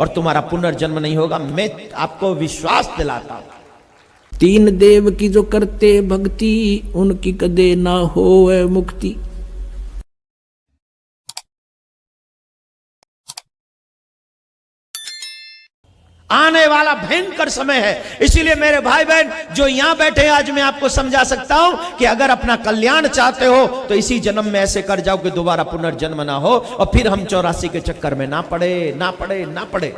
और तुम्हारा पुनर्जन्म नहीं होगा, मैं आपको विश्वास दिलाता हूं। तीन देव की जो करते भक्ति, उनकी कदे ना होवे मुक्ति। आने वाला भयंकर समय है, इसीलिए मेरे भाई बहन जो यहां बैठे आज मैं आपको समझा सकता हूं कि अगर अपना कल्याण चाहते हो तो इसी जन्म में ऐसे कर जाओ कि दोबारा पुनर्जन्म ना हो और फिर हम 84 के चक्कर में ना पड़े।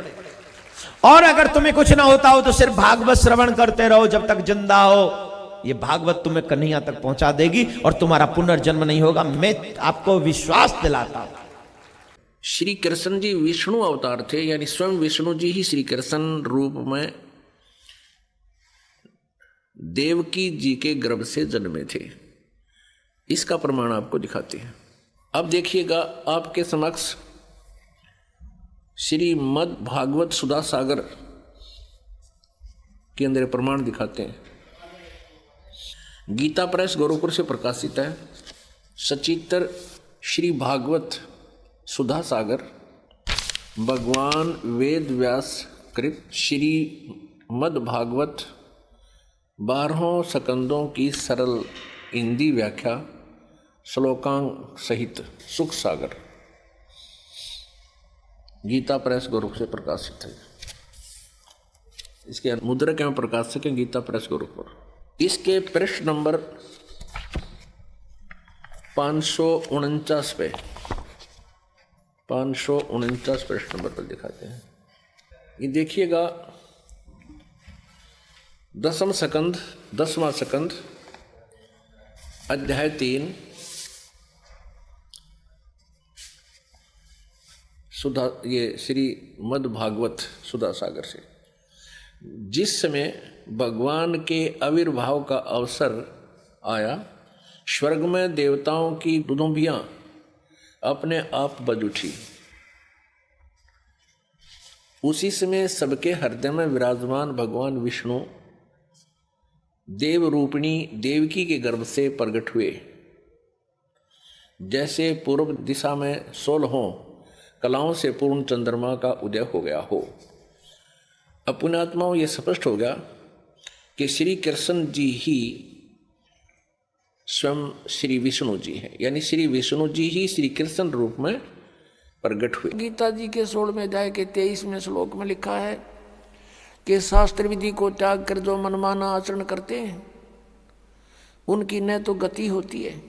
और अगर तुम्हें कुछ ना होता हो तो सिर्फ भागवत श्रवण करते रहो जब तक जिंदा हो। ये भागवत तुम्हें कन्हैया तक पहुंचा देगी और तुम्हारा पुनर्जन्म नहीं होगा, मैं आपको विश्वास दिलाता हूं। श्री कृष्ण जी विष्णु अवतार थे, यानी स्वयं विष्णु जी ही श्री कृष्ण रूप में देवकी जी के गर्भ से जन्मे थे। इसका प्रमाण आपको दिखाते हैं। अब देखिएगा, आपके समक्ष श्रीमद् भागवत सुधा सागर के अंदर प्रमाण दिखाते हैं। गीता प्रेस गोरखपुर से प्रकाशित है। सचित्र श्री भागवत सुधा सागर, भगवान वेद व्यास कृत श्रीमद् भागवत 12 स्कंदों की सरल हिंदी व्याख्या श्लोकांक सहित सुख सागर, गीता प्रेस गोरखपुर से प्रकाशित है। इसके मुद्रक एवं प्रकाशक है गीता प्रेस गोरखपुर। इसके पृष्ठ नंबर 549 पे 549 पृष्ठ नंबर पर दिखाते हैं। ये देखिएगा, 10वां स्कंद अध्याय 3 सुधा, ये श्रीमद् भागवत सुधा सागर से। जिस समय भगवान के आविर्भाव का अवसर आया, स्वर्ग में देवताओं की दुदुम्बियां अपने आप बज उठी। उसी समय सबके हृदय में विराजमान भगवान विष्णु देव रूपिणी देवकी के गर्भ से प्रकट हुए। जैसे पूर्व दिशा में 16 कलाओं से पूर्ण चंद्रमा का उदय हो गया हो। अपने आत्माओं ये स्पष्ट हो गया कि श्री कृष्ण जी ही स्वयं श्री विष्णु जी हैं, यानी श्री विष्णु जी ही श्री कृष्ण रूप में प्रकट हुए। गीता जी के 16वें अध्याय के 23वें श्लोक में लिखा है कि शास्त्र विधि को त्याग कर जो मनमाना आचरण करते हैं उनकी न तो गति होती है,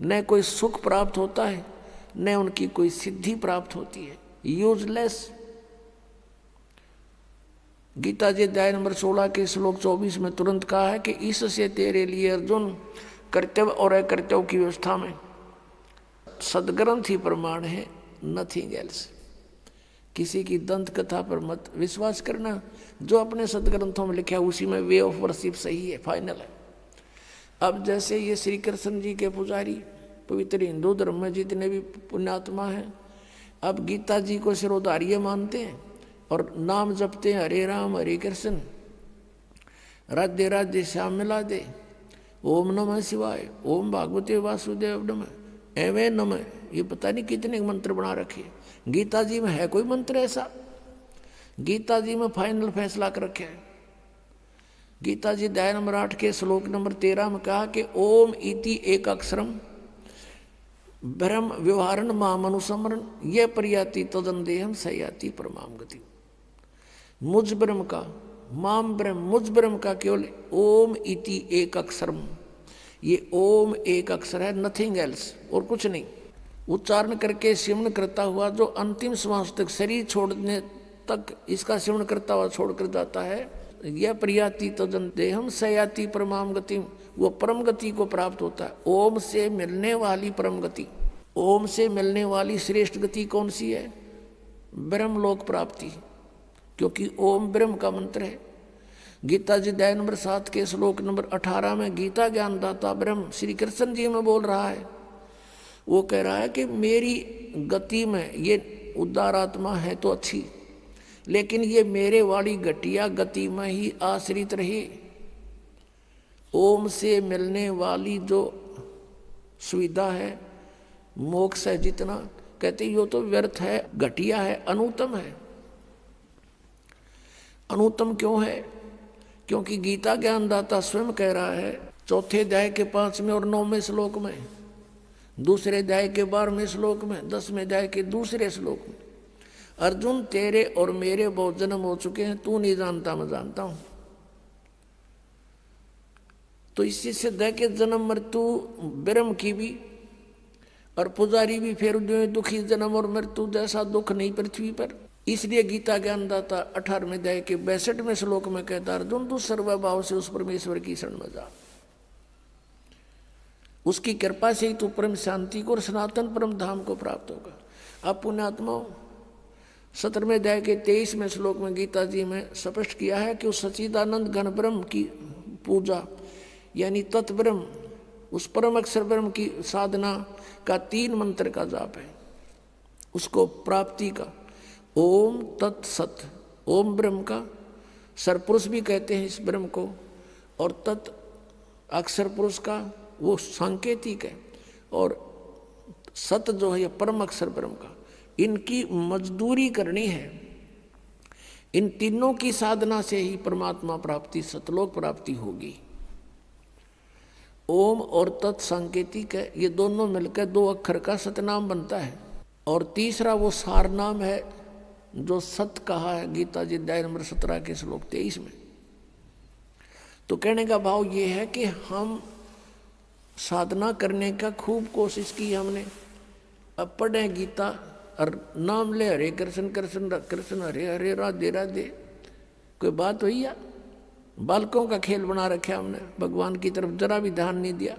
न कोई सुख प्राप्त होता है, न उनकी कोई सिद्धि प्राप्त होती है। यूजलेस। गीता जी अध्याय नंबर 16 के श्लोक 24 में तुरंत कहा है कि इससे तेरे लिए अर्जुन कर्तव्य और अकर्तव्य की व्यवस्था में सदग्रंथ ही प्रमाण है, नथिंग एल्स। किसी की दंत कथा पर मत विश्वास करना, जो अपने सदग्रंथों में लिखा है उसी में वे ऑफ वर्शिप सही है, फाइनल है। अब जैसे ये श्री कृष्ण जी के पुजारी पवित्र हिंदू धर्म में जितने भी पुण्यात्मा हैं, अब गीता जी को सिरोधार्य मानते हैं और नाम जपते हैं हरे राम हरे कृष्ण, राधे राधे श्याम मिला दे, ओम नमः शिवाय, ओम भागवते वासुदेव नमः, एवं नमः। ये पता नहीं कितने मंत्र बना रखे। गीता जी में है कोई मंत्र ऐसा? गीता जी में फाइनल फैसला कर रखे है। गीता जी अध्याय नंबर 8 के श्लोक नंबर 13 में कहा कि ओम इति एक अक्षरम ब्रह्म व्यवहारण माम अनुसमरण ये प्रयाति तदंदेहम सयाति परमाम गति। मुझ ब्रह्म का, माम ब्रह्म, मुझ ब्रह्म का केवल ओम इति एक अक्षरम, ये ओम एक अक्षर है, नथिंग एल्स, और कुछ नहीं। उच्चारण करके सिमरण करता हुआ जो अंतिम श्वास तक, शरीर छोड़ने तक इसका सिमरण करता हुआ छोड़कर जाता है, यह प्रयाति तदंदेहम सयाति परमाम गति, वो परम गति को प्राप्त होता है। ओम से मिलने वाली परम गति, ओम से मिलने वाली श्रेष्ठ गति कौन सी है? ब्रह्मलोक प्राप्ति, क्योंकि ओम ब्रह्म का मंत्र है। गीता जी अध्याय नंबर 7 के श्लोक नंबर 18 में गीता ज्ञानदाता ब्रह्म श्री कृष्ण जी में बोल रहा है। वो कह रहा है कि मेरी गति में ये उदार आत्मा है तो अच्छी, लेकिन ये मेरे वाली घटिया गति में ही आश्रित रहे। ओम से मिलने वाली जो सुविधा है, मोक्ष है जितना, कहते यो तो व्यर्थ है, घटिया है, अनुत्तम है। अनुत्तम क्यों है? क्योंकि गीता ज्ञानदाता स्वयं कह रहा है चौथे अध्याय के 5वें और 9वें श्लोक में, दूसरे अध्याय के 12वें श्लोक में, 10वें अध्याय के दूसरे श्लोक में, अर्जुन तेरे और मेरे बहुत जन्म हो चुके हैं, तू नहीं जानता मैं जानता हूं। तो इससे सिद्ध है कि जन्म मृत्यु ब्रह्म की भी और पुजारी भी फिर दुखी जन्म और मृत्यु जैसा दुख नहीं पृथ्वी पर। इसलिए गीता ज्ञानदाता 18वें अध्याय के 62वें श्लोक में कहता अर्जुन तू सर्वभाव से उस परमेश्वर की शरण में जा, उसकी कृपा से ही तू परम शांति को और सनातन परम धाम को प्राप्त होगा। अब पुण्यात्माओं 17वें अध्याय के 23वें श्लोक में गीता जी में स्पष्ट किया है कि उस सच्चिदानंद घन ब्रह्म की पूजा यानी तत्ब्रह्म, उस परम अक्षर ब्रह्म की साधना का 3 मंत्र का जाप है, उसको प्राप्ति का। ओम तत्सत, ओम ब्रह्म का सरपुरुष भी कहते हैं इस ब्रह्म को, और तत् अक्षर पुरुष का वो सांकेतिक है, और सत जो है परम अक्षर ब्रह्म का। इनकी मजदूरी करनी है। इन तीनों की साधना से ही परमात्मा प्राप्ति, सतलोक प्राप्ति होगी। ओम और तत् सांकेतिक है, ये दोनों मिलकर 2 अक्षर का सतनाम बनता है। और तीसरा वो सार नाम है जो सत कहा है गीता जी अध्याय नंबर 17 के श्लोक 23 में। तो कहने का भाव ये है कि हम साधना करने का खूब कोशिश की हमने, अब पढ़े गीता और नाम ले हरे कृष्ण कृष्ण कृष्ण हरे हरे राधे राधे, कोई बात हुई या? बालकों का खेल बना रखा हमने, भगवान की तरफ जरा भी ध्यान नहीं दिया।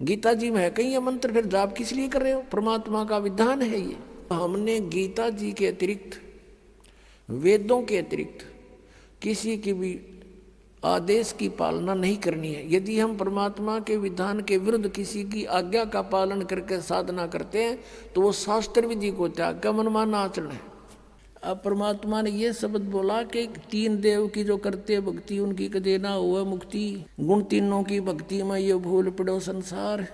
गीता जी में है कहीं ये मंत्र, फिर जाप किस लिए कर रहे हो? परमात्मा का विधान है ये। हमने गीता जी के अतिरिक्त, वेदों के अतिरिक्त किसी की भी आदेश की पालना नहीं करनी है। यदि हम परमात्मा के विधान के विरुद्ध किसी की आज्ञा का पालन करके साधना करते हैं तो वो शास्त्र विधि को त्याग का मनमाना आचरण है। अब परमात्मा ने ये शब्द बोला कि 3 देव की जो करते भक्ति उनकी कदे ना हुआ मुक्ति, गुण तीनों की भक्ति में ये भूल पड़ो संसार,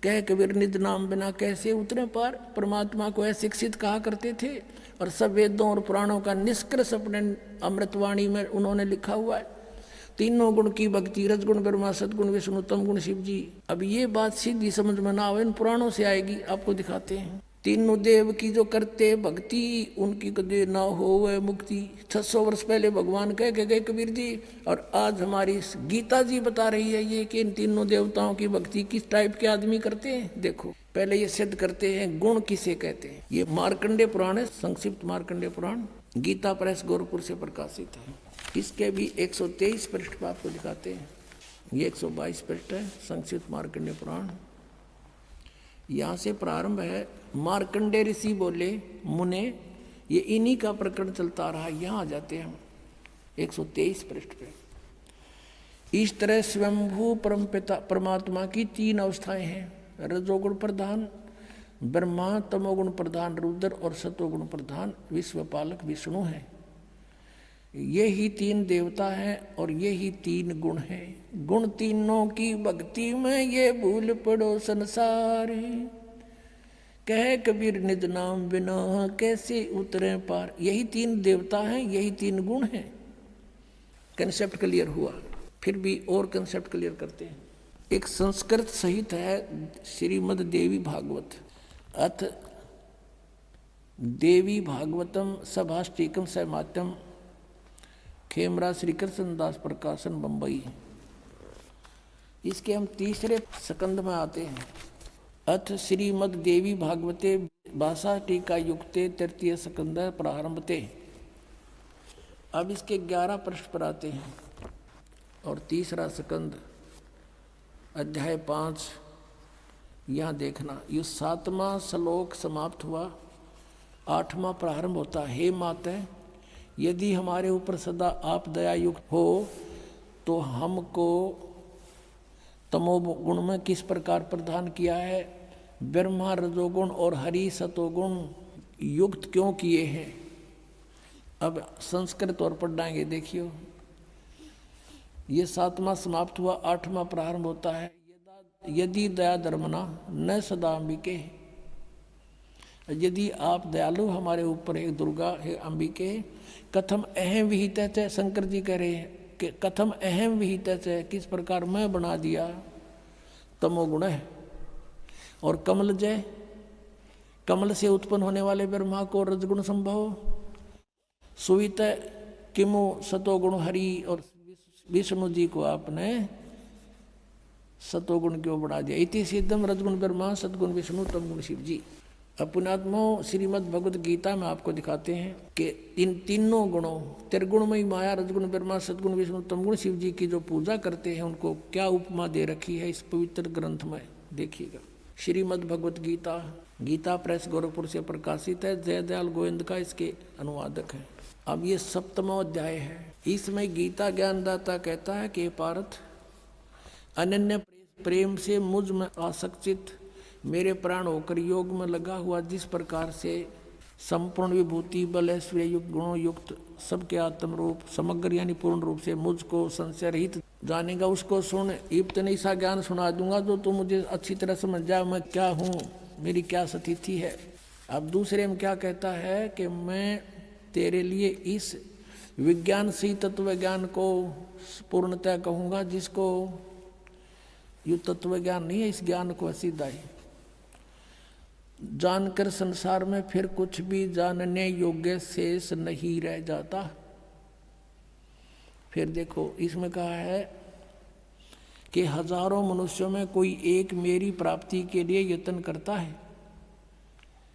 कह कबीर निज नाम बिना कैसे उतरे पार। परमात्मा को अशिक्षित कहा करते थे, और सब वेदों और पुराणों का निष्कर्ष अपने अमृतवाणी में उन्होंने लिखा हुआ है। 3 गुण की भक्ति, रजगुण ब्रह्मा, सदगुण विष्णु, तम गुण शिव जी। अब ये बात सीधी समझ में ना आवे, इन पुराणों से आएगी, आपको दिखाते हैं। 3 देव की जो करते भक्ति उनकी कदे ना हो वह मुक्ति। 600 वर्ष पहले भगवान कह के गए कबीर जी, और आज हमारी गीता जी बता रही है ये कि इन 3 देवताओं की भक्ति किस टाइप के आदमी करते हैं। देखो पहले ये सिद्ध करते हैं गुण किसे कहते हैं। ये मार्कंडेय पुराण है, संक्षिप्त मार्कंडेय पुराण, गीता प्रेस गोरखपुर से प्रकाशित है। इसके भी 123 पृष्ठ पर आपको दिखाते हैं। ये 122 पृष्ठ है संक्षिप्त मार्कंडेय पुराण। यहाँ से प्रारंभ है। मार्कंडेय ऋषि बोले मुने, ये इन्हीं का प्रकरण चलता रहा। यहाँ आ जाते हैं हम 123 पृष्ठ पे। इस तरह स्वयंभू परमपिता परमात्मा की 3 अवस्थाएं हैं, रजोगुण प्रधान ब्रह्मा, तमोगुण प्रधान रुद्र और सतोगुण प्रधान विश्वपालक विष्णु है। ये ही 3 देवता हैं और ये ही 3 गुण हैं। गुण तीनों की भक्ति में ये भूल पड़ो संसार, कह कबीर निज नाम बिना कैसे उतरे पार। यही 3 देवता हैं, यही 3 गुण हैं। कंसेप्ट क्लियर हुआ। फिर भी और कंसेप्ट क्लियर करते हैं। एक संस्कृत सहित है श्रीमद देवी भागवत, अथ देवी भागवतम सभाष्टिकम सहमात्यम, खेमरा श्री कृष्णदास प्रकाशन बंबई। इसके हम 3रे स्कंद में आते हैं। अथ श्रीमद देवी भागवते भाषा टीका युक्ते 3य स्कंद प्रारंभते। अब इसके 11 पृष्ठ पर आते हैं और 3रा स्कंद अध्याय 5। यहाँ देखना, ये 7वां श्लोक समाप्त हुआ, 8वां प्रारंभ होता। हे माते, यदि हमारे ऊपर सदा आप दया युक्त हो तो हमको तमोगुण में किस प्रकार प्रदान किया है, ब्रह्मा रजोगुण और हरि सतोगुण युक्त क्यों किए हैं। अब संस्कृत और पढ़ाएंगे। देखियो, ये 7वां समाप्त हुआ, 8वां प्रारंभ होता है। यदि दया धर्मना न सदा अंबिके, यदि आप दयालु हमारे ऊपर है दुर्गा है अंबिके, कथम अहम विहित है, शंकर जी कह रहे हैं कि कथम अहम विहित है, किस प्रकार मैं बना दिया तमोगुण है। और कमल जय, कमल से उत्पन्न होने वाले ब्रह्मा को रजगुण संभव, सुवित किमु सतोगुण हरि, और विष्णु जी को आपने सतोगुण क्यों बढ़ा दिया। इति सिद्धम रजगुण ब्रह्मा सतगुण विष्णु तमगुण शिव जी। अपनात्मो श्रीमद् भगवद गीता में आपको दिखाते हैं कि इन तीनों गुणों त्रिगुणमयी माया रजगुण ब्रह्मा सतगुण विष्णु तमगुण शिव जी की जो पूजा करते हैं उनको क्या उपमा दे रखी है इस पवित्र ग्रंथ में। देखिएगा, श्रीमद् भगवद गीता, गीता प्रेस गोरखपुर से प्रकाशित है, जयदयाल गोविंद का इसके अनुवादक है। अब ये 7वां अध्याय है। इसमें गीता ज्ञानदाता कहता है कि पार्थ, अनन्य प्रेम से मुझ में आसक्तित मेरे प्राण होकर योग में लगा हुआ, जिस प्रकार से संपूर्ण विभूति बल ऐश्वर्य युक्त गुणों युक्त सबके आत्म रूप समग्र यानी पूर्ण रूप से मुझको संशय रहित जानेगा, उसको सुन। इतने सा ज्ञान सुना दूंगा जो तू मुझे अच्छी तरह समझ जा, मैं क्या हूँ, मेरी क्या स्थिति है। अब दूसरे में क्या कहता है कि मैं तेरे लिए इस विज्ञान से तत्व ज्ञान को पूर्णतः कहूँगा, जिसको यू तत्व ज्ञान नहीं है, इस ज्ञान को सीधा ही जानकर संसार में फिर कुछ भी जानने योग्य शेष नहीं रह जाता। फिर देखो इसमें कहा है कि हजारों मनुष्यों में कोई एक मेरी प्राप्ति के लिए यत्न करता है,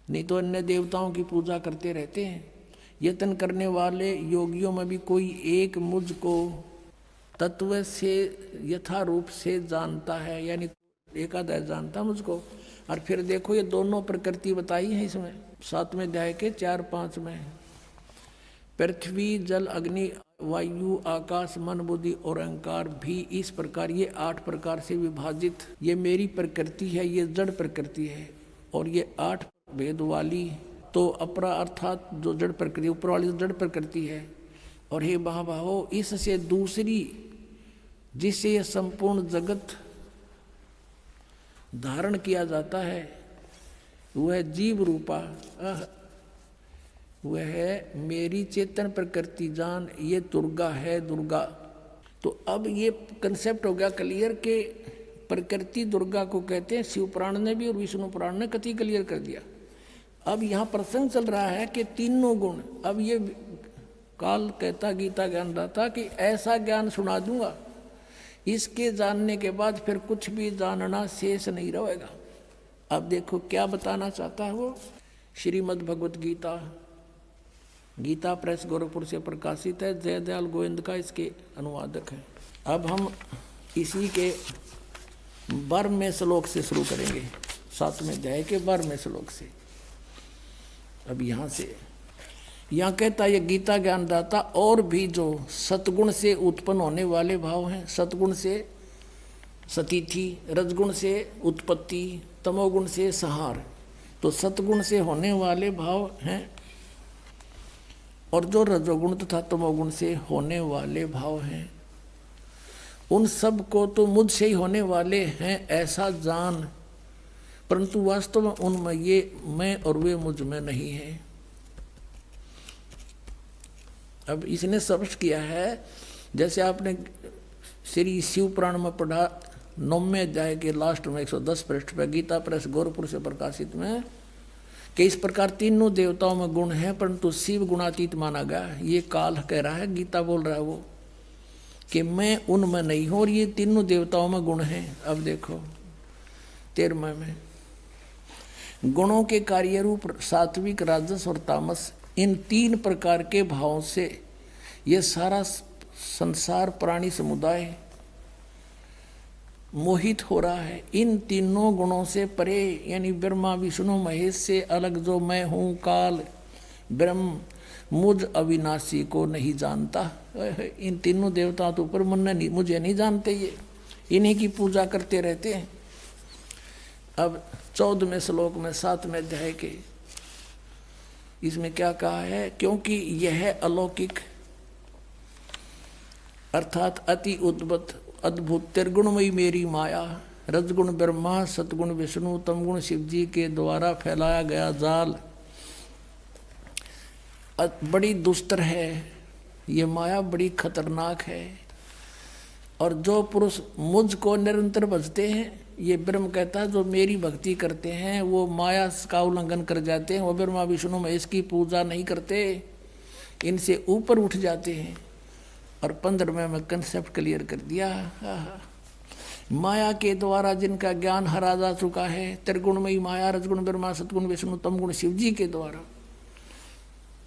नहीं तो अन्य देवताओं की पूजा करते रहते हैं। यत्न करने वाले योगियों में भी कोई एक मुझको तत्व से यथारूप से जानता है, यानी एकादश जानता मुझको। और फिर देखो ये दोनों प्रकृति बताई है इसमें 7वें अध्याय के 4-5 में। पृथ्वी जल अग्नि वायु आकाश मन बुद्धि और अहंकार भी इस प्रकार, ये 8 प्रकार से विभाजित ये मेरी प्रकृति है, ये जड़ प्रकृति है। और ये 8 भेद वाली तो अपरा अर्थात जो जड़ प्रकृति, ऊपर वाली जड़ प्रकृति है। और हे महाबाहो, इससे दूसरी जिससे ये संपूर्ण जगत धारण किया जाता है वह जीव रूपा वह है मेरी चेतन प्रकृति जान, ये दुर्गा है दुर्गा। तो अब ये कंसेप्ट हो गया क्लियर के प्रकृति दुर्गा को कहते हैं। शिव पुराण ने भी और विष्णु पुराण ने कति क्लियर कर दिया। अब यहाँ प्रसंग चल रहा है कि तीनों गुण, अब ये काल कहता गीता ज्ञानदाता कि ऐसा ज्ञान सुना दूंगा, इसके जानने के बाद फिर कुछ भी जानना शेष नहीं रहेगा। अब देखो क्या बताना चाहता है वो। श्रीमद् भगवद गीता, गीता प्रेस गोरखपुर से प्रकाशित है, जयदयाल गोविंद का इसके अनुवादक है। अब हम इसी के 12वें श्लोक से शुरू करेंगे, 7वें अध्याय के 12वें श्लोक से। अब यहाँ से यहाँ कहता है ये गीता ज्ञानदाता, और भी जो सतगुण से उत्पन्न होने वाले भाव हैं, सतगुण से सतीथि, रजगुण से उत्पत्ति, तमोगुण से संहार, तो सतगुण से होने वाले भाव हैं, और जो रजोगुण तथा तमोगुण से होने वाले भाव हैं, उन सब को तो मुझसे ही होने वाले हैं ऐसा जान, परंतु वास्तव में उनमें ये मैं और वे मुझ में नहीं है। अब इसने स्पष्ट किया है, जैसे आपने श्री शिव पुराण में पढ़ा 9वें अध्याय के लास्ट में 110 पृष्ठ पर, गीता प्रेस गोरखपुर से प्रकाशित में, कि इस प्रकार तीनों देवताओं में गुण है परंतु शिव गुणातीत माना गया। ये काल कह रहा है, गीता बोल रहा है वो कि मैं उनमें नहीं हूँ और ये तीनों देवताओं में गुण हैं। अब देखो 13वें में, गुणों के कार्य रूप सात्विक राजस और तामस, इन 3 प्रकार के भावों से ये सारा संसार प्राणी समुदाय मोहित हो रहा है। इन तीनों गुणों से परे यानी ब्रह्मा विष्णु महेश से अलग जो मैं हूँ काल ब्रह्म मुझ अविनाशी को नहीं जानता। इन तीनों देवताओं के ऊपर मुझे नहीं जानते, ये इन्हीं की पूजा करते रहते हैं। अब 14वें श्लोक में 7वें अध्याय के इसमें क्या कहा है, क्योंकि यह अलौकिक अर्थात अति उद्भुत अद्भुत त्रिगुणमयी मेरी माया रजगुण ब्रह्मा, सतगुण विष्णु, तमगुण शिव जी के द्वारा फैलाया गया जाल बड़ी दुस्तर है। ये माया बड़ी खतरनाक है। और जो पुरुष मुझको निरंतर भजते हैं, ये ब्रह्म कहता है जो मेरी भक्ति करते हैं वो माया का उल्लंघन कर जाते हैं, वो ब्रह्मा विष्णु महेश की पूजा नहीं करते, इनसे ऊपर उठ जाते हैं। और 15 में कंसेप्ट क्लियर कर दिया। माया के द्वारा जिनका ज्ञान हरा जा चुका है, त्रिगुणमयी माया, रजगुण ब्रह्मा, सतगुण विष्णु, तमगुण शिव जी के द्वारा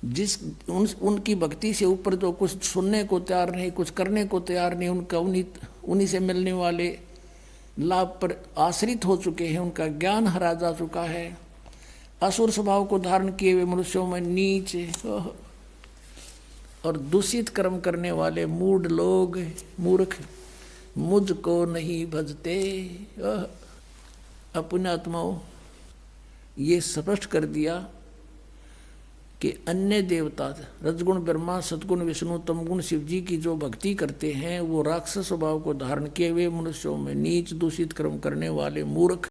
जिस उनकी भक्ति से ऊपर जो कुछ सुनने को तैयार नहीं, कुछ करने को तैयार नहीं, उनका उन्हीं से मिलने वाले लाभ पर आश्रित हो चुके हैं, उनका ज्ञान हरा जा चुका है। असुर स्वभाव को धारण किए हुए मनुष्यों में नीच और दूषित कर्म करने वाले मूढ़ लोग, मूर्ख मुझको नहीं भजते। अपने आत्माओं ये स्पष्ट कर दिया कि अन्य देवता रजगुण ब्रह्मा, सतगुण विष्णु, तमगुण शिव जी की जो भक्ति करते हैं वो राक्षस स्वभाव को धारण किए हुए मनुष्यों में नीच दूषित कर्म करने वाले मूर्ख